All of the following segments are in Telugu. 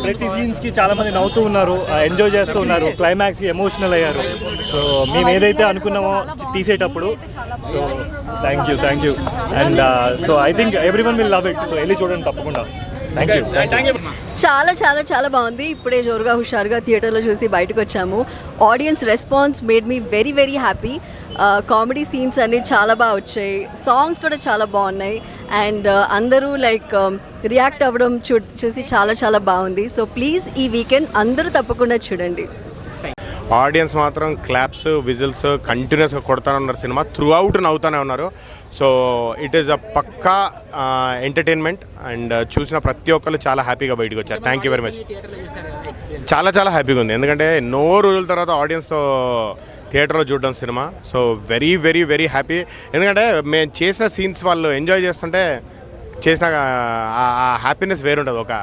ప్రతి సీన్స్కి చాలామంది నవ్వుతూ ఉన్నారు, ఎంజాయ్ చేస్తూ ఉన్నారు, క్లైమాక్స్కి ఎమోషనల్ అయ్యారు. సో మేము ఏదైతే అనుకున్నామో తీసేటప్పుడు, so thank you and so I think every one will love it. So వెళ్ళి చూడండి తప్పకుండా. Thank you. చాలా చాలా చాలా బాగుంది. ఇప్పుడే జోరుగా హుషారుగా థియేటర్లో చూసి బయటకు వచ్చాము. Audience response made me very very happy. Comedy scenes అన్నీ చాలా బాగా వచ్చాయి, సాంగ్స్ కూడా చాలా బాగున్నాయి అండ్ అందరూ లైక్ రియాక్ట్ అవ్వడం చూసి చాలా చాలా బాగుంది. సో ప్లీజ్ ఈ వీకెండ్ అందరూ తప్పకుండా చూడండి. ఆడియన్స్ మాత్రం క్లాప్స్ విజిల్స్ కంటిన్యూస్గా కొడతానే ఉన్నారు. సినిమా త్రూ అవుట్ నవ్వుతూనే ఉన్నారు. సో ఇట్ ఈస్ అ పక్కా ఎంటర్టైన్మెంట్ అండ్ చూసిన ప్రతి ఒక్కరు చాలా హ్యాపీగా బయటకు వచ్చారు. Thank you very much. చాలా చాలా హ్యాపీగా ఉంది, ఎందుకంటే ఎన్నో రోజుల తర్వాత ఆడియన్స్తో థియేటర్లో చూడడం cinema. So very very very happy, ఎందుకంటే మేము చేసిన సీన్స్ వాళ్ళు ఎంజాయ్ చేస్తుంటే చేసిన హ్యాపీనెస్ వేరుంటుంది. ఒక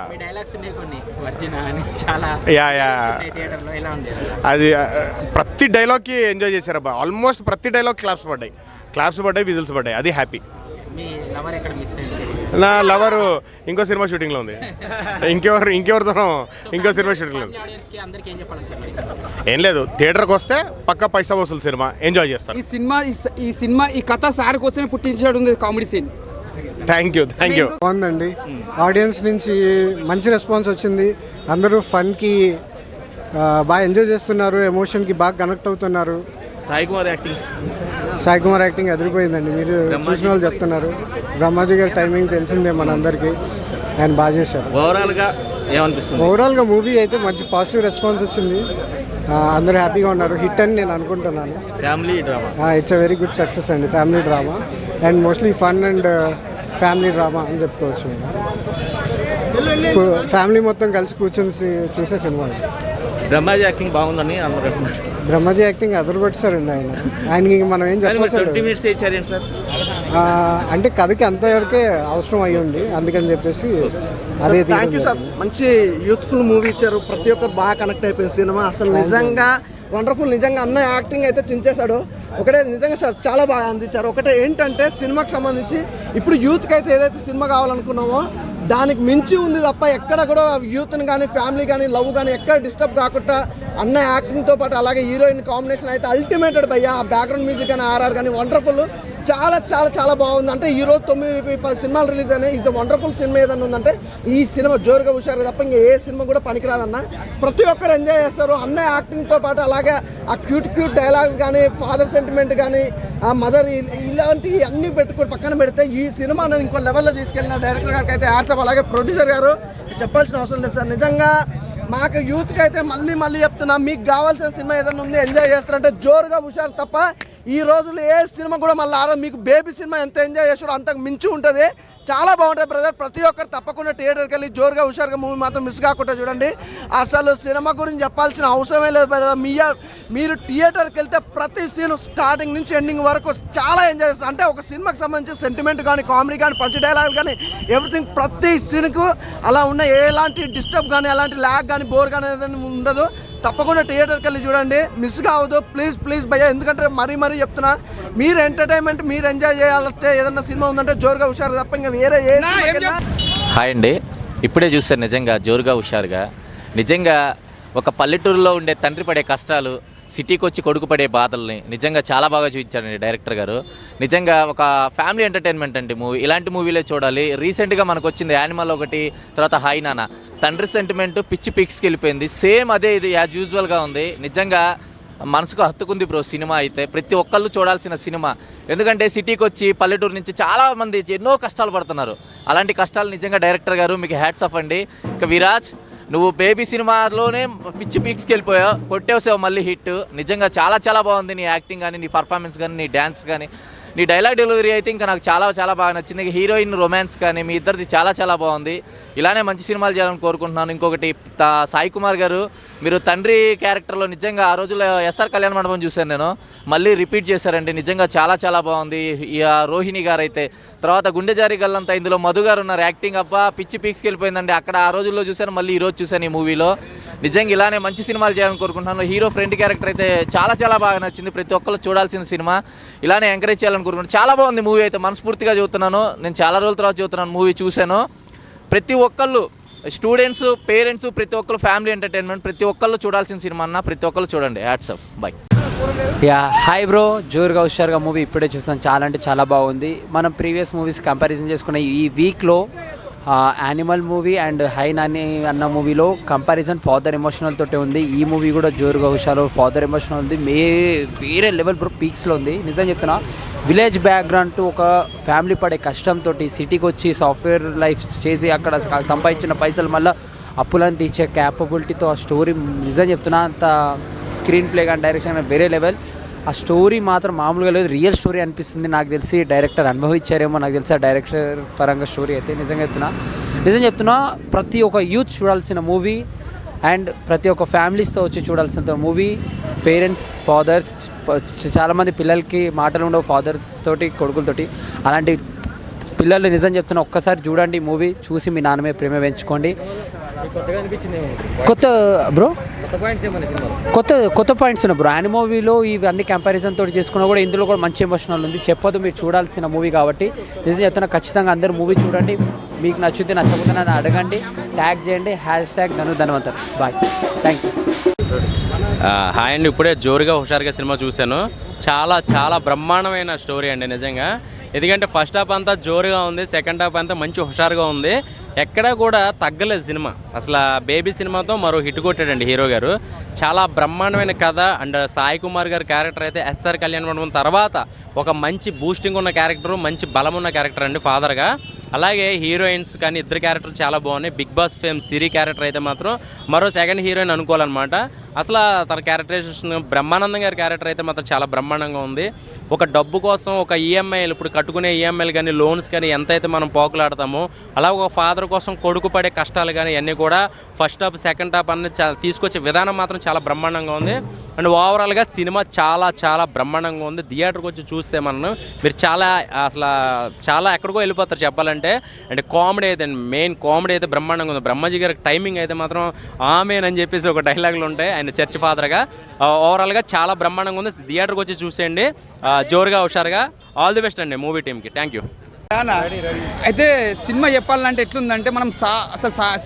అది ప్రతి డైలాగ్కి ఎంజాయ్ చేశారు అబ్బా. ఆల్మోస్ట్ ప్రతి డైలాగ్ క్లాప్స్ పడ్డాయి విజిల్స్ పడ్డాయి. అది హ్యాపీ. నా లవరు ఇంకో సినిమా షూటింగ్లో ఉంది, ఇంకెవరితోనో ఇంకో సినిమా షూటింగ్లో ఉంది. ఏం లేదు, థియేటర్కి వస్తే పక్క పైసా వసూలు సినిమా ఎంజాయ్ చేస్తారు. ఈ సినిమా ఈ కథ సార్ కోసమే పుట్టించాడు కామెడీ సీన్. Thank you. బాగుందండి. ఆడియన్స్ నుంచి మంచి రెస్పాన్స్ వచ్చింది. అందరూ ఫన్కి బాగా ఎంజాయ్ చేస్తున్నారు, ఎమోషన్కి బాగా కనెక్ట్ అవుతున్నారు. సాయి కుమార్ యాక్టింగ్ అదిరిపోయిందండి. మీరు చూసిన వాళ్ళు చెప్తున్నారు. బ్రహ్మాజీ గారి టైమింగ్ తెలిసిందే మనందరికీ, ఆయన బాగా చేశారు. ఓవరాల్గా మూవీ అయితే మంచి పాజిటివ్ రెస్పాన్స్ వచ్చింది. అందరూ హ్యాపీగా ఉన్నారు. హిట్ అని నేను అనుకుంటున్నాను. Family drama, it's a very good success అండి. Family drama and mostly fun and family drama అని చెప్పుకోవచ్చు. ఫ్యామిలీ మొత్తం కలిసి కూర్చొని చూసే సినిమా. బ్రహ్మాజీ యాక్టింగ్ బాగుందని అందరూ. బ్రహ్మాజీ యాక్టింగ్ అదరగొట్టారండి. ఆయనకి మనం ఏం చెప్పాలి సార్, అంటే కథకి అంతవరకే అవసరం అయ్యింది, అందుకని చెప్పేసి అదే. Thank you sir. మంచి యూత్ఫుల్ మూవీ ఇచ్చారు. ప్రతి ఒక్కరు బాగా కనెక్ట్ అయిపోయింది సినిమా. అసలు నిజంగా వండర్ఫుల్. నిజంగా అన్న యాక్టింగ్ అయితే చించేశాడు. ఒకటే నిజంగా సార్ చాలా బాగా అందించారు. ఒకటే ఏంటంటే సినిమాకి సంబంధించి ఇప్పుడు యూత్కి అయితే ఏదైతే సినిమా కావాలనుకున్నామో దానికి మించి ఉంది తప్ప ఎక్కడ కూడా యూత్ని కానీ ఫ్యామిలీ కానీ లవ్ కానీ ఎక్కడ డిస్టర్బ్ కాకుండా అన్న యాక్టింగ్తో పాటు అలాగే హీరోయిన్ కాంబినేషన్ అయితే అల్టిమేటెడ్ భయ్యా. ఆ బ్యాక్గ్రౌండ్ మ్యూజిక్ కానీ ఆర్ఆర్ కానీ వండర్ఫుల్. చాలా చాలా చాలా బాగుంది. అంటే ఈరోజు 9-10 సినిమాలు రిలీజ్ అయినాయి. ఈజ్ అ వండర్ఫుల్ సినిమా ఏదన్నా ఉందంటే ఈ సినిమా జోరుగా హుషారు తప్ప ఇంకా ఏ సినిమా కూడా పనికిరాదన్న. ప్రతి ఒక్కరు ఎంజాయ్ చేస్తారు అన్న యాక్టింగ్తో పాటు. అలాగే ఆ క్యూట్ డైలాగ్ కానీ ఫాదర్ సెంటిమెంట్ కానీ ఆ మదర్ ఇలాంటివి అన్నీ పెట్టుకొని పక్కన పెడితే ఈ సినిమా ఇంకో లెవెల్లో తీసుకెళ్ళిన డైరెక్టర్ గారికి అయితే యాడ్సప్. అలాగే ప్రొడ్యూసర్ గారు చెప్పాల్సిన అవసరం లేదు సార్. నిజంగా మాకు యూత్కి అయితే మళ్ళీ చెప్తున్నా, మీకు కావాల్సిన సినిమా ఏదైనా ఉంది ఎంజాయ్ చేస్తారంటే జోరుగా హుషారు తప్ప ఈ రోజుల్లో ఏ సినిమా కూడా మళ్ళీ మీకు బేబీ సినిమా ఎంత ఎంజాయ్ చేస్తారో అంతకు మించి ఉంటుంది. చాలా బాగుంటుంది బ్రదర్. ప్రతి ఒక్కరు తప్పకుండా థియేటర్కి వెళ్ళి జోరుగా హుషారుగా మూవీ మాత్రం మిస్ కాకుండా చూడండి. అసలు సినిమా గురించి చెప్పాల్సిన అవసరమే లేదు బ్రదర్. మీరు థియేటర్కి వెళ్తే ప్రతి సీన్ స్టార్టింగ్ నుంచి ఎండింగ్ వరకు చాలా ఎంజాయ్ చేస్తారు. అంటే ఒక సినిమాకి సంబంధించి సెంటిమెంట్ కానీ కామెడీ కానీ పంచ్ డైలాగ్ కానీ ఎవ్రీథింగ్ ప్రతి సీన్కు అలా ఉన్న ఎలాంటి డిస్టర్బ్ కానీ ఎలాంటి ల్యాగ్ కానీ బోర్ కానీ ఉండదు. తప్పకుండా థియేటర్కి వెళ్ళి చూడండి, మిస్ కావద్దు ప్లీజ్ భయ్యా. ఎందుకంటే మరీ చెప్తున్నా, మీరు ఎంటర్టైన్మెంట్ మీరు ఎంజాయ్ చేయాలంటే ఏదన్నా సినిమా ఉందంటే జోరుగా హుషారు తప్ప ఇంకా వేరే ఏ సినిమా. హాయ్ అండి, ఇప్పుడే చూసాను నిజంగా జోరుగా హుషారుగా. నిజంగా ఒక పల్లెటూరులో ఉండే తండ్రి పడే కష్టాలు, సిటీకి వచ్చి కొడుకు పడే బాధల్ని నిజంగా చాలా బాగా చూపించారండి డైరెక్టర్ గారు. నిజంగా ఒక ఫ్యామిలీ ఎంటర్టైన్మెంట్ అండి మూవీ. ఇలాంటి మూవీలే చూడాలి. రీసెంట్గా మనకు వచ్చింది యానిమల్ ఒకటి, తర్వాత హాయ్ నాన్న. తండ్రి సెంటిమెంట్ పిచ్చి పిక్స్కి వెళ్ళిపోయింది. సేమ్ అదే ఇది యాజ్ యూజువల్గా ఉంది. నిజంగా మనసుకు హత్తుకుంది బ్రో సినిమా అయితే. ప్రతి ఒక్కళ్ళు చూడాల్సిన సినిమా. ఎందుకంటే సిటీకి వచ్చి పల్లెటూరు నుంచి చాలామంది ఎన్నో కష్టాలు పడుతున్నారు. అలాంటి కష్టాలు నిజంగా డైరెక్టర్ గారు మీకు హ్యాట్స్ ఆఫ్ అండి. ఇక విరాజ్, నువ్వు బేబీ సినిమాలోనే పిచ్చి పీక్స్కి వెళ్ళిపోయావు, కొట్టేసావు మళ్ళీ హిట్. నిజంగా చాలా చాలా బాగుంది నీ యాక్టింగ్ కానీ, నీ పర్ఫార్మెన్స్ కానీ, నీ డ్యాన్స్ కానీ, నీ డైలాగ్ డెలివరీ అయితే ఇంకా నాకు చాలా చాలా బాగా నచ్చింది. హీరోయిన్ రొమాన్స్ కానీ మీ ఇద్దరిది చాలా చాలా బాగుంది. ఇలానే మంచి సినిమాలు చేయాలని కోరుకుంటున్నాను. ఇంకొకటి సాయి కుమార్ గారు, మీరు తండ్రి క్యారెక్టర్లో నిజంగా ఆ రోజుల్లో ఎస్ఆర్ కళ్యాణ మండపం చూశాను నేను, మళ్ళీ రిపీట్ చేశారండి. నిజంగా చాలా చాలా బాగుంది. రోహిణి గారు అయితే, తర్వాత గుండె జారి గల్లంతా ఇందులో మధు గారు ఉన్నారు. యాక్టింగ్ అబ్బా పిచ్చి పీక్స్కి వెళ్ళిపోయిందండి. అక్కడ ఆ రోజుల్లో చూశాను, మళ్ళీ ఈరోజు చూశాను ఈ మూవీలో. నిజంగా ఇలానే మంచి సినిమాలు చేయాలని కోరుకుంటున్నాను. హీరో ఫ్రెండ్ క్యారెక్టర్ అయితే చాలా చాలా బాగా నచ్చింది. ప్రతి ఒక్కరు చూడాల్సిన సినిమా. ఇలానే ఎంకరేజ్ చేయాలని కోరుకుంటున్నాను. చాలా బాగుంది మూవీ అయితే, మనస్ఫూర్తిగా చూస్తున్నాను. నేను చాలా రోజుల తర్వాత చూస్తున్నాను మూవీ చూశాను. ప్రతి ఒక్కళ్ళు స్టూడెంట్స్, పేరెంట్స్, ప్రతి ఒక్కరు ఫ్యామిలీ ఎంటర్టైన్మెంట్, ప్రతి ఒక్కళ్ళు చూడాల్సిన సినిమా అన్న, ప్రతి ఒక్కళ్ళు చూడండి. Hats off, by. Yeah hi bro, జోరుగా హుషారుగా మూవీ ఇప్పుడే చూసాను. చాలా అంటే చాలా బాగుంది. మనం ప్రీవియస్ మూవీస్ కంపారిజన్ చేసుకున్న ఈ వీక్లో animal movie and high Nani అన్న మూవీలో కంపారిజన్ ఫాదర్ ఎమోషనల్ తోటే ఉంది. ఈ మూవీ కూడా జోరుగా హుషారు ఫాదర్ ఎమోషనల్ ఉంది. వేరే లెవెల్ బ్రో, పీక్స్లో ఉంది. నిజం చెప్తున్నా, విలేజ్ బ్యాక్గ్రౌండ్ ఒక ఫ్యామిలీ పడే కష్టంతో సిటీకి వచ్చి సాఫ్ట్వేర్ లైఫ్ చేసి అక్కడ సంపాదించిన పైసలు మళ్ళీ అప్పులను తీర్చే క్యాపబిలిటీతో ఆ స్టోరీ నిజం చెప్తున్నా, అంత స్క్రీన్ ప్లే కానీ డైరెక్షన్ కానీ వేరే లెవెల్. ఆ స్టోరీ మాత్రం మామూలుగా లేదు, రియల్ స్టోరీ అనిపిస్తుంది. నాకు తెలిసి డైరెక్టర్ అనుభవించారేమో, నాకు తెలిసి ఆ డైరెక్టర్ పరంగా స్టోరీ అయితే నిజం చెప్తున్నా ప్రతి ఒక్క యూత్ చూడాల్సిన మూవీ అండ్ ప్రతి ఒక్క ఫ్యామిలీస్తో వచ్చి చూడాల్సిన మూవీ. పేరెంట్స్, ఫాదర్స్, చాలామంది పిల్లలకి మాటలు ఉండవు ఫాదర్స్ తోటి, కొడుకులతోటి. అలాంటి పిల్లలు నిజం చెప్తున్నా ఒక్కసారి చూడండి మూవీ, చూసి మీ నాన్నమే ప్రేమ పెంచుకోండి. కొత్త బ్రో కొత్త పాయింట్స్ ఉన్నాయి బ్రో. యానిమల్ మూవీలో ఇవన్నీ కంపారిజన్ తోటి చేసుకున్నా కూడా ఇందులో కూడా మంచి ఎమోషనల్ ఉంది. చెప్పదు, మీరు చూడాల్సిన మూవీ కాబట్టి నిజం చెప్తున్నా ఖచ్చితంగా అందరూ మూవీ చూడండి. మీకు నచ్చితే నచ్చకపోతే నన్ను అడగండి, ట్యాగ్ చేయండి, #ధనుధన్వంతర్. Bye, thank you. హాయ్ అండి, ఇప్పుడే జోరుగా హుషారుగా సినిమా చూశాను. చాలా చాలా బ్రహ్మాండమైన స్టోరీ అండి నిజంగా. ఎందుకంటే ఫస్ట్ హాఫ్ అంతా జోరుగా ఉంది, సెకండ్ హాఫ్ అంతా మంచి హుషారుగా ఉంది. ఎక్కడా కూడా తగ్గలేదు సినిమా. అసలు బేబీ సినిమాతో మరో హిట్ కొట్టాడండి హీరో గారు. చాలా బ్రహ్మాండమైన కథ అండ్ సాయి కుమార్ గారి క్యారెక్టర్ అయితే ఎస్ఆర్ కళ్యాణ్ మండపం తర్వాత ఒక మంచి బూస్టింగ్ ఉన్న క్యారెక్టర్, మంచి బలం ఉన్న క్యారెక్టర్ అండి ఫాదర్గా. అలాగే హీరోయిన్స్ కానీ ఇద్దరు క్యారెక్టర్ చాలా బాగున్నాయి. బిగ్ బాస్ ఫేమ్ సిరి క్యారెక్టర్ అయితే మాత్రం మరో సెకండ్ హీరోయిన్ అనుకోవాలన్నమాట. అసలు తన క్యారెక్టరైజేషన్, బ్రహ్మానందం గారి క్యారెక్టర్ అయితే మాత్రం చాలా బ్రహ్మాండంగా ఉంది. ఒక డబ్బు కోసం ఒక ఈఎంఐలు, ఇప్పుడు కట్టుకునే ఈఎంఐలు కానీ లోన్స్ కానీ ఎంతైతే మనం పోకులాడతామో అలా ఒక ఫాదర్ కోసం కొడుకు పడే కష్టాలు కానీ అన్నీ కూడా ఫస్ట్ హాఫ్ సెకండ్ హాఫ్ అన్నీ తీసుకొచ్చే విధానం మాత్రం చాలా బ్రహ్మాండంగా ఉంది. అండ్ ఓవరాల్గా సినిమా చాలా చాలా బ్రహ్మాండంగా ఉంది. థియేటర్కి వచ్చి చూస్తే మీరు చాలా ఎక్కడికో వెళ్ళిపోతారు చెప్పాలంటే. అండ్ కామెడీ అయితే, మెయిన్ కామెడీ అయితే బ్రహ్మాండంగా ఉంది. బ్రహ్మాజీ గారికి టైమింగ్ అయితే మాత్రం ఆమెన్ అని చెప్పేసి ఒక డైలాగులు ఉంటాయి ఆయన చర్చ్ ఫాదర్గా. ఓవరాల్గా చాలా బ్రహ్మాండంగా ఉంది. థియేటర్కి వచ్చి చూసేయండి, జోరుగా హుషారుగా. ఆల్ ది బెస్ట్ అండి మూవీ టీమ్కి. Thank you. అయితే సినిమా చెప్పాలంటే ఎట్లుందంటే, మనం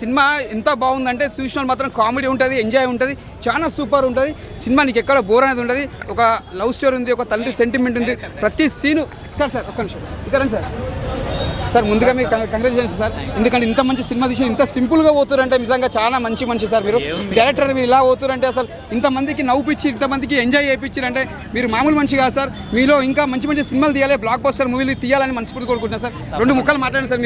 సినిమా ఎంత బాగుందంటే చూసిన మాత్రం కామెడీ ఉంటుంది, ఎంజాయ్ ఉంటుంది, చాలా సూపర్ ఉంటుంది సినిమా. నీకు ఎక్కడ బోర్ అనేది ఉంటుంది. ఒక లవ్ స్టోరీ ఉంది, ఒక తండ్రి సెంటిమెంట్ ఉంది, ప్రతి సీను. సార్ ఒక్క నిమిషం ఇక్కడ సార్, ముందుగా మీకు కంగ్రాచులేషన్స్ సార్. ఎందుకంటే ఇంత మంచి సినిమా తీసి ఇంత సింపుల్గా పోతారంటే నిజంగా చాలా మంచి సార్. మీరు డైరెక్టర్ మీరు ఇలా పోతారంటే అసలు ఇంతమందికి నవ్వుపిచ్చి ఇంతమందికి ఎంజాయ్ చేయించారంటే మీరు మామూలు మంచి కాదు సార్. మీలో ఇంకా మంచి సినిమాలు తీయాలి, బ్లాక్ బస్టర్ మూవీలు తీయాలని మనస్ఫూర్తి కోరుకుంటున్నాను సార్. 2 ముక్కలు మాట్లాడండి సార్.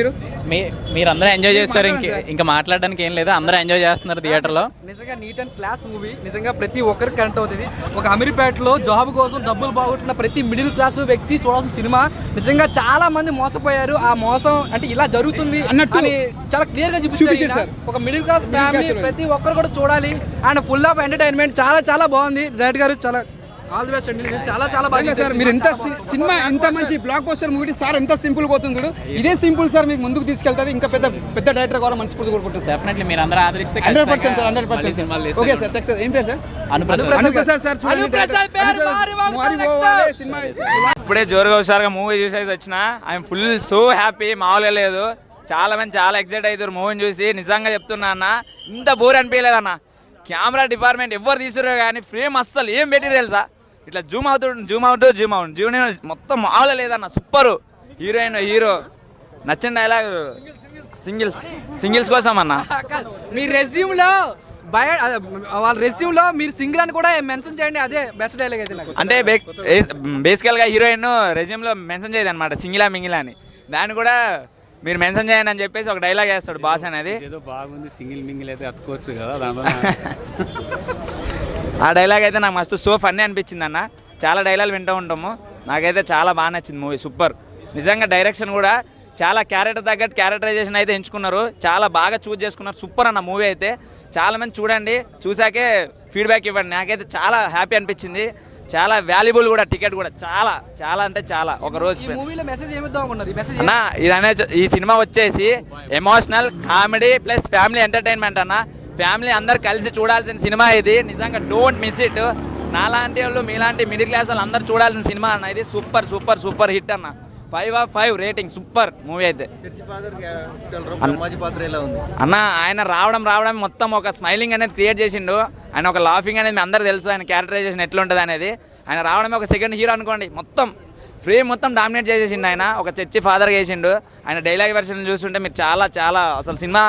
మీరు అందరూ ఎంజాయ్ చేస్తారు, ఇంకా మాట్లాడడానికి ఏం లేదు, అందరూ ఎంజాయ్ చేస్తున్నారు థియేటర్లో. నిజంగా నీట్ అండ్ క్లాస్ మూవీ. నిజంగా ప్రతి ఒక్కరికి కనెక్ట్ అవుతుంది. ఒక అమీర్పేటలో జాబ్ కోసం డబ్బులు బాగుంటున్న ప్రతి మిడిల్ క్లాస్ వ్యక్తి చూడాల్సిన సినిమా. నిజంగా చాలా మంది మోసపోయారు. ఆ మోసం అంటే ఇలా జరుగుతుంది అన్నట్టు చాలా క్లియర్ గా చూపించారు సార్. ఒక మిడిల్ క్లాస్ ఫ్యామిలీ ప్రతి ఒక్కరు కూడా చూడాలి. And full of entertainment. చాలా బాగుంది. డైరెక్టర్ గారు చాలా ఆల్ ది బెస్ట్ అండి. చాలా బాగా సార్. మీరు ఎంత సినిమా ఎంత మంచి బ్లాక్ బస్టర్ మూవీ సార్, ఎంత సింపుల్ పోతుంది. ఇదే సింపుల్ సార్ మీకు ముందుకు తీసుకెళ్తుంది. ఇంకా పెద్ద డైరెక్టర్ కూడా మనస్ఫూర్తి కోరుకుంటారు సార్. డెఫినెట్లీ మీరు అందరూ ఆదరిస్తే 100% సార్, 100%. Okay sir, success. ఏం పేరు సార్? అనుప్రసాద్ సార్. ఇప్పుడే జోరుగా హుషారుగా మూవీ చూసి అయితే వచ్చిన. ఐఎమ్ ఫుల్ సో హ్యాపీ, మామూలుగా లేదు. చాలా మంది చాలా ఎక్సైట్ అవుతారు మూవీని చూసి. నిజంగా చెప్తున్నా అన్న, ఇంత బోర్ అనిపించలేదు అన్న. కెమెరా డిపార్ట్మెంట్ ఎవరు తీసుకురా కానీ ఫ్రేమ్ అస్సలు ఏం పెట్టి తెలుసా, ఇట్లా జూమ్ అవుట్ మొత్తం మామూలుగా లేదన్న. సూపరు. హీరోయిన్ హీరో నచ్చిన డైలాగ్ సింగిల్స్ కోసం అన్న. మీ రెజ్యూమ్లో వాళ్ళ రెస్యూమ్లో మీరు సింగిల్ అని కూడా మెన్షన్ చేయండి. అదే బెస్ట్ డైలాగ్ అయితే నాకు. అంటే బేసికల్గా హీరోయిన్ రెజ్యూమ్లో మెన్షన్ చేయదు అనమాట, సింగిలా మింగిలా అని. దాన్ని కూడా మీరు మెన్షన్ చేయండి అని చెప్పేసి ఒక డైలాగ్ వేస్తాడు బాస్ అనేది. ఏదో బాగుంది, సింగిల్ మింగిల్ అయితే అతుకోవచ్చు కదా దాంట్లో. ఆ డైలాగ్ అయితే నాకు మస్తు సో ఫన్నీ అనిపించింది అన్న. చాలా డైలాగ్ వింటూ ఉంటాము. నాకైతే చాలా బాగా నచ్చింది మూవీ. సూపర్. నిజంగా డైరెక్షన్ కూడా చాలా క్యారెక్టర్ తగ్గట్టు క్యారెక్టరైజేషన్ అయితే ఎంచుకున్నారు. చాలా బాగా చూజ్ చేసుకున్నారు. సూపర్ అన్న మూవీ అయితే. చాలామంది చూడండి, చూసాకే ఫీడ్బ్యాక్ ఇవ్వండి. నాకైతే చాలా హ్యాపీ అనిపించింది. చాలా వాల్యుబుల్ కూడా టికెట్ కూడా. చాలా అంటే చాలా. ఒక రోజు అన్న ఈ సినిమా వచ్చేసి emotional comedy plus family entertainment అన్న. ఫ్యామిలీ అందరు కలిసి చూడాల్సిన సినిమా ఇది. నిజంగా డోంట్ మిస్ ఇట్. నాలాంటి వాళ్ళు మీలాంటి మిడిల్ క్లాస్ వాళ్ళు అందరు చూడాల్సిన సినిమా అన్న ఇది. సూపర్ హిట్ అన్న. 5/5 రేటింగ్. సూపర్ మూవీ అయితే అన్న. ఆయన రావడం మొత్తం ఒక స్మైలింగ్ అనేది క్రియేట్ చేసిండు. ఆయన ఒక లాఫింగ్ అనేది మీ అందరూ తెలుసు, ఆయన క్యారెక్టరైజేషన్ ఎట్లుంటుంది అనేది. ఆయన రావడమే ఒక సెకండ్ హీరో అనుకోండి, మొత్తం ఫ్రేమ్ మొత్తం డామినేట్ చేసేసిండు. ఆయన ఒక చర్చి ఫాదర్గా చేసిండు. ఆయన డైలాగ్ వెర్షన్ చూస్తుంటే మీరు చాలా అసలు సినిమా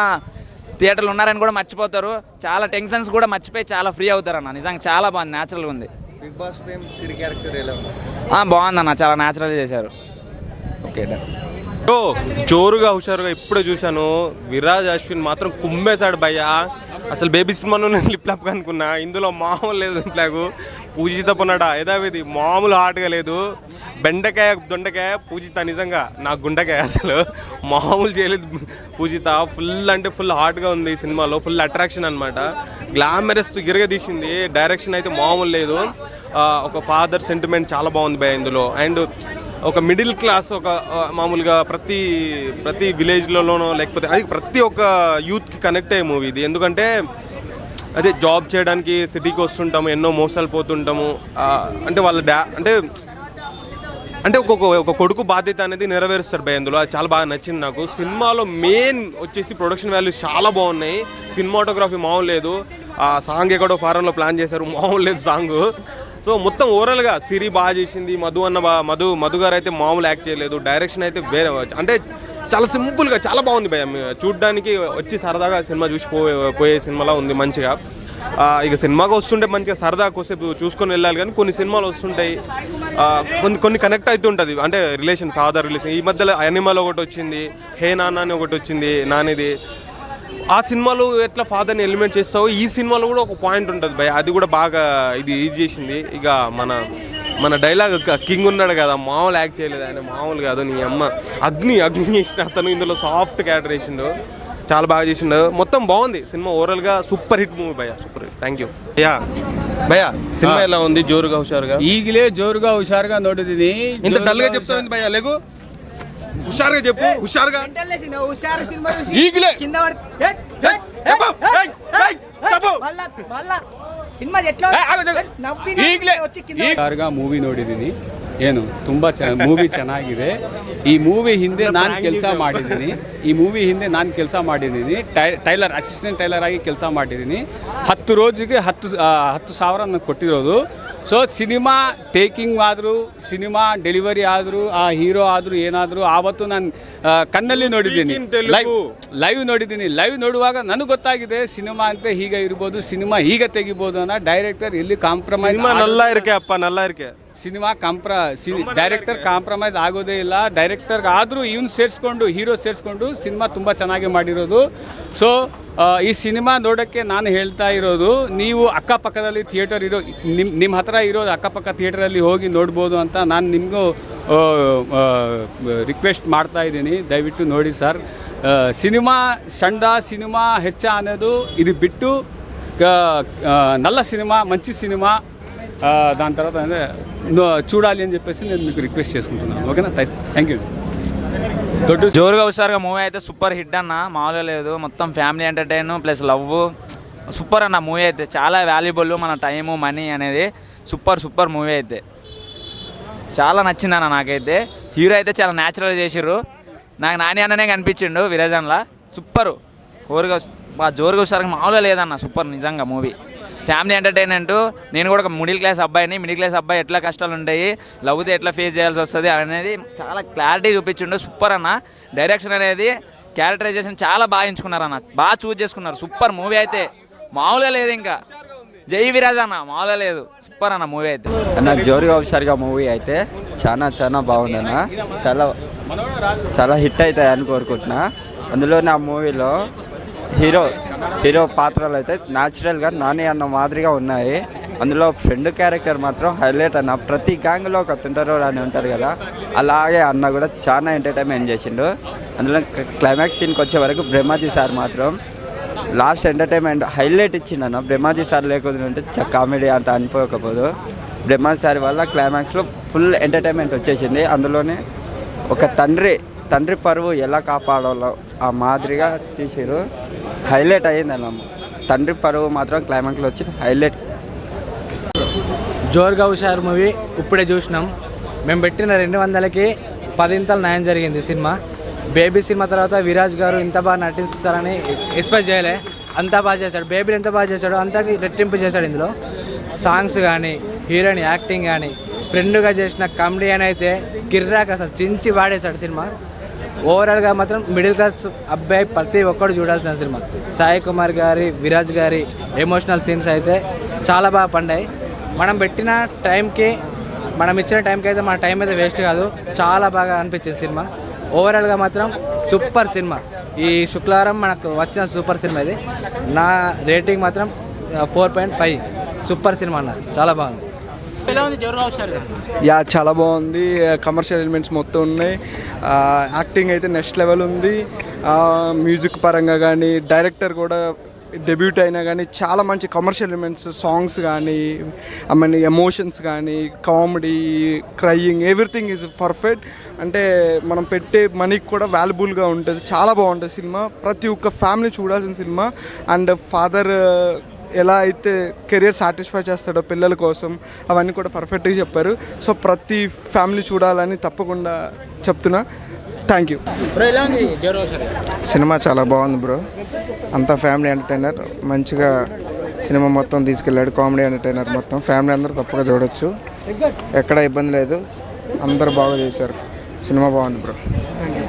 థియేటర్లు ఉన్నారని కూడా మర్చిపోతారు. చాలా టెన్షన్స్ కూడా మర్చిపోయి చాలా ఫ్రీ అవుతారు అన్న. నిజంగా చాలా బాగుంది, న్యాచురల్గా ఉంది. బిగ్ బాస్ ఫేమ్ సిరి క్యారెక్టర్ ఎలా ఉంది? బాగుందన్న, చాలా న్యాచురల్గా చేశారు. Okay done. జోరుగా హుషారుగా ఇప్పుడే చూశాను. విరాజ్ అశ్విన్ మాత్రం కుమ్మేశాడు భయ్యా. అసలు బేబీ సినిమాను నేను లిప్ లాప్ అనుకున్నా, ఇందులో మామూలు లేదు లిప్ లాప్. పూజిత పొన్నాడా యథావిధి మామూలు హాట్గా లేదు. బెండకాయ దొండకాయ పూజిత నిజంగా నా గుండకాయ, అసలు మామూలు చేయలేదు పూజిత. ఫుల్ అంటే ఫుల్ హాట్గా ఉంది సినిమాలో, ఫుల్ అట్రాక్షన్ అనమాట. గ్లామరస్ గిరగ తీసింది. డైరెక్షన్ అయితే మామూలు లేదు. ఒక ఫాదర్ సెంటిమెంట్ చాలా బాగుంది భయ్య ఇందులో. అండ్ ఒక మిడిల్ క్లాస్, ఒక మామూలుగా ప్రతి విలేజ్లలోనో లేకపోతే అది ప్రతి ఒక్క యూత్కి కనెక్ట్ అయ్యే మూవీ ఇది. ఎందుకంటే అదే జాబ్ చేయడానికి సిటీకి వస్తుంటాము, ఎన్నో మోసాలు పోతుంటాము. అంటే వాళ్ళ అంటే ఒక కొడుకు బాధ్యత అనేది నెరవేరుస్తాడు భయ అందులో. అది చాలా బాగా నచ్చింది నాకు. సినిమాలో మెయిన్ వచ్చేసి ప్రొడక్షన్ వాల్యూస్ చాలా బాగున్నాయి. సినిమాటోగ్రఫీ మామూలు లేదు. సాంగ్ ఎక్కడో ఫారెన్లో ప్లాన్ చేశారు, మామూలు లేదు సాంగ్. సో మొత్తం ఓవరాల్గా సిరి బాగా చేసింది. మధు గారు అయితే మామూలు యాక్ట్ చేయలేదు. డైరెక్షన్ అయితే వేరే, అంటే చాలా సింపుల్గా చాలా బాగుంది భయ. చూడ్డానికి వచ్చి సరదాగా సినిమా చూసి పోయే సినిమాలా ఉంది మంచిగా. ఇక సినిమాగా వస్తుంటే మంచిగా సరదా కోసేపు చూసుకొని వెళ్ళాలి. కానీ కొన్ని సినిమాలు వస్తుంటాయి, కొన్ని కనెక్ట్ అవుతూ ఉంటుంది. అంటే రిలేషన్, ఫాదర్ రిలేషన్. ఈ మధ్యలో యానిమల్ ఒకటి వచ్చింది, హే నాన్న అని ఒకటి వచ్చింది నానిది. ఆ సినిమాలో ఎట్లా ఫాదర్ని ఎలిమెంట్ చేస్తావో ఈ సినిమాలో కూడా ఒక పాయింట్ ఉంటుంది భయ. అది కూడా బాగా ఇది చేసింది. ఇక మన డైలాగ్ కింగ్ ఉన్నాడు కదా, మామూలు యాక్ట్ చేయలేదు ఆయన, మామూలు కాదు. నీ అమ్మ అగ్ని చేసిన అతను ఇందులో సాఫ్ట్ క్యారెక్టర్ చేసిండు, చాలా బాగా చేసిండు. మొత్తం బాగుంది సినిమా. ఓవరాల్గా సూపర్ హిట్ మూవీ భయ్యా, సూపర్ హిట్. థ్యాంక్ యూ భయ్యా. సినిమా ఎలా ఉంది? జోరుగా హుషారుగా ఈగిలే జోరుగా హుషారుగా నోటిది. ఇంత డల్గా చెప్తావు భయ్యా? లేకు హుషారుగా చెప్పు, హుషారుగా. ఈగిలే ಮೂವಿ ನೋಡಿದ್ದೀನಿ. ಏನು ತುಂಬ ಮೂವಿ ಚೆನ್ನಾಗಿದೆ. ಈ ಮೂವಿ ಹಿಂದೆ ನಾನು ಕೆಲಸ ಮಾಡಿದ್ದೀನಿ. ಟೈಲರ್, ಅಸಿಸ್ಟೆಂಟ್ ಟೈಲರ್ ಆಗಿ ಕೆಲಸ ಮಾಡಿದ್ದೀನಿ. 10 రోజుಗೆ 10,000 ನನಗೆ ಕೊಟ್ಟಿರೋದು. ಸೊ ಸಿನಿಮಾ ಟೇಕಿಂಗ್ ಆದರೂ, ಸಿನಿಮಾ ಡೆಲಿವರಿ ಆದರೂ, ಆ ಹೀರೋ ಆದರೂ ಏನಾದರೂ ಆವತ್ತು ನಾನು ಕಣ್ಣಲ್ಲಿ ನೋಡಿದ್ದೀನಿ, ಲೈವ್ ನೋಡಿದ್ದೀನಿ. ಲೈವ್ ನೋಡುವಾಗ ನನಗೆ ಗೊತ್ತಾಗಿದೆ ಸಿನಿಮಾ ಅಂತ ಹೀಗೆ ಇರ್ಬೋದು, ಸಿನಿಮಾ ಹೀಗೆ ತೆಗಿಬೋದು ಅನ್ನೋ. ಡೈರೆಕ್ಟರ್ ಎಲ್ಲಿ ಕಾಂಪ್ರಮೈಸ್ ಸಿನಿಮಾ ಡೈರೆಕ್ಟರ್ ಕಾಂಪ್ರಮೈಸ್ ಆಗೋದೇ ಇಲ್ಲ. ಡೈರೆಕ್ಟರ್ಗೆ ಆದರೂ ಇವನು ಸೇರಿಸ್ಕೊಂಡು, ಹೀರೋ ಸೇರಿಸ್ಕೊಂಡು ಸಿನಿಮಾ ತುಂಬ ಚೆನ್ನಾಗಿ ಮಾಡಿರೋದು. ಸೊ ಈ ಸಿನಿಮಾ ನೋಡೋಕ್ಕೆ ನಾನು ಹೇಳ್ತಾ ಇರೋದು, ನೀವು ಅಕ್ಕಪಕ್ಕದಲ್ಲಿ ಥಿಯೇಟರ್ ಇರೋ ನಿಮ್ಮ ಹತ್ರ ಇರೋದು ಅಕ್ಕಪಕ್ಕ ಥಿಯೇಟರಲ್ಲಿ ಹೋಗಿ ನೋಡ್ಬೋದು ಅಂತ ನಾನು ನಿಮಗೂ ರಿಕ್ವೆಸ್ಟ್ ಮಾಡ್ತಾ ಇದ್ದೀನಿ. ದಯವಿಟ್ಟು ನೋಡಿ ಸರ್. ಸಿನಿಮಾ ಸಣ್ಣ సినిమా ಹೆಚ್ಚ అనేది ఇది బిట్టు నల్ల సినిమా, మంచి సినిమా. దాని తర్వాత చూడాలి అని చెప్పేసి నేను మీకు రిక్వెస్ట్ చేసుకుంటున్నాను. ఓకేనా? Thank you. జోరుగా హుషారుగా మూవీ అయితే సూపర్ హిట్ అన్న, మామూలుగా లేదు. మొత్తం family entertain plus love, super అన్న మూవీ అయితే. చాలా వాల్యుబుల్ మన టైము, మనీ అనేది. సూపర్ మూవీ అయితే చాలా నచ్చిందన్న నాకైతే. హీరో అయితే చాలా న్యాచురల్గా చేసిర్రు. నాకు నాని అన్ననే కనిపించిండు విరాజన్లా. సూపరు జోరుగా హుషారుగా మామూలుగా లేదన్న, సూపర్ నిజంగా మూవీ. Family entertainment. నేను కూడా ఒక మిడిల్ క్లాస్ అబ్బాయి ఎట్లా కష్టాలు ఉంటాయి, లవ్తో ఎట్లా ఫేస్ చేయాల్సి వస్తుంది అనేది చాలా క్లారిటీ చూపించిండు. సూపర్ అన్న. డైరెక్షన్ అనేది, క్యారెక్టరైజేషన్ చాలా బాగా ఎంచుకున్నారు అన్న, బాగా చూజ్ చేసుకున్నారు. సూపర్ మూవీ అయితే మామూలుగా లేదు. ఇంకా జై విరాజ్ అన్న, మామూలుగా లేదు. సూపర్ అన్న మూవీ అయితే. అన్న జోరుగా హుషారుగా మూవీ అయితే చాలా బాగుందన్న. చాలా హిట్ అవుతాయి అని కోరుకుంటున్నా. అందులో నా మూవీలో హీరో పాత్రలు అయితే న్యాచురల్గా నాని అన్న మాదిరిగా ఉన్నాయి. అందులో ఫ్రెండ్ క్యారెక్టర్ మాత్రం హైలైట్ అన్న. ప్రతి గ్యాంగ్లో ఒక తుంటరో అని ఉంటారు కదా, అలాగే అన్న కూడా చాలా ఎంటర్టైన్మెంట్ చేసిండు. అందులో క్లైమాక్స్ సీన్కి వచ్చే వరకు బ్రహ్మాజీ సార్ మాత్రం లాస్ట్ ఎంటర్టైన్మెంట్ హైలైట్ ఇచ్చిండన్న. బ్రహ్మాజీ సార్ లేకుంటే కామెడీ అంత అనిపోకపోదు. బ్రహ్మాజీ సార్ వల్ల క్లైమాక్స్లో ఫుల్ ఎంటర్టైన్మెంట్ వచ్చేసింది. అందులోనే ఒక తండ్రి పరువు ఎలా కాపాడాలో ఆ మాదిరిగా తీసిరు. హైలైట్ అయ్యిందన్న. తండ్రి పరువు మాత్రం క్లైమాక్స్లో వచ్చి హైలైట్. జోరుగా హుషారు మూవీ ఇప్పుడే చూసినాం. మేము పెట్టిన 200కి 10 న్యాయం జరిగింది సినిమా. బేబీ సినిమా తర్వాత విరాజ్ గారు ఇంత బాగా నటిస్తారని ఎక్స్పెక్ట్ చేయలే. అంతా బాగా చేశాడు. బేబీని ఎంత బాగా చేశాడో అంతకి రెట్టింపు చేశాడు. ఇందులో సాంగ్స్ కానీ, హీరోయిన్ యాక్టింగ్ కానీ, ఫ్రెండ్గా చేసిన కామెడీ అని అయితే కిర్రాక్ అసలు చించి వాడేశాడు సినిమా. ఓవరాల్గా మాత్రం మిడిల్ క్లాస్ అబ్బాయి ప్రతి ఒక్కరు చూడాల్సిన సినిమా. సాయి కుమార్ గారి, విరాజ్ గారి ఎమోషనల్ సీన్స్ అయితే చాలా బాగా పండాయి. మనం పెట్టిన టైంకి, మనం ఇచ్చిన టైంకి అయితే మన టైం అయితే వేస్ట్ కాదు. చాలా బాగా అనిపించింది సినిమా. ఓవరాల్గా మాత్రం సూపర్ సినిమా. ఈ శుక్రవారం మనకు వచ్చిన సూపర్ సినిమా ఇది. నా రేటింగ్ మాత్రం 4.5. సూపర్ సినిమా అన్నారు. చాలా బాగుంది. యా చాలా బాగుంది. కమర్షియల్ ఎలిమెంట్స్ మొత్తం ఉన్నాయి. యాక్టింగ్ అయితే నెక్స్ట్ లెవెల్ ఉంది. మ్యూజిక్ పరంగా కానీ, డైరెక్టర్ కూడా డెబ్యూట్ అయినా కానీ చాలా మంచి కమర్షియల్ ఎలిమెంట్స్, సాంగ్స్ కానీ, ఐ మీన్ ఎమోషన్స్ కానీ, comedy, crying, everything is perfect. అంటే మనం పెట్టే మనీకి కూడా వాల్యుబుల్గా ఉంటుంది. చాలా బాగుంటుంది సినిమా. ప్రతి ఒక్క ఫ్యామిలీ చూడాల్సిన సినిమా. అండ్ ఫాదర్ ఎలా అయితే కెరియర్ సాటిస్ఫై చేస్తాడో పిల్లల కోసం, అవన్నీ కూడా పర్ఫెక్ట్గా చెప్పారు. సో ప్రతి ఫ్యామిలీ చూడాలని తప్పకుండా చెప్తున్నా. Thank you. సినిమా చాలా బాగుంది బ్రో. అంతా ఫ్యామిలీ ఎంటర్టైనర్. మంచిగా సినిమా మొత్తం తీసుకెళ్ళాడు. కామెడీ ఎంటర్టైనర్ మొత్తం ఫ్యామిలీ అందరూ తప్పగా చూడొచ్చు. ఎక్కడ ఇబ్బంది లేదు. అందరూ బాగా చేశారు. సినిమా బాగుంది బ్రో. Thank you.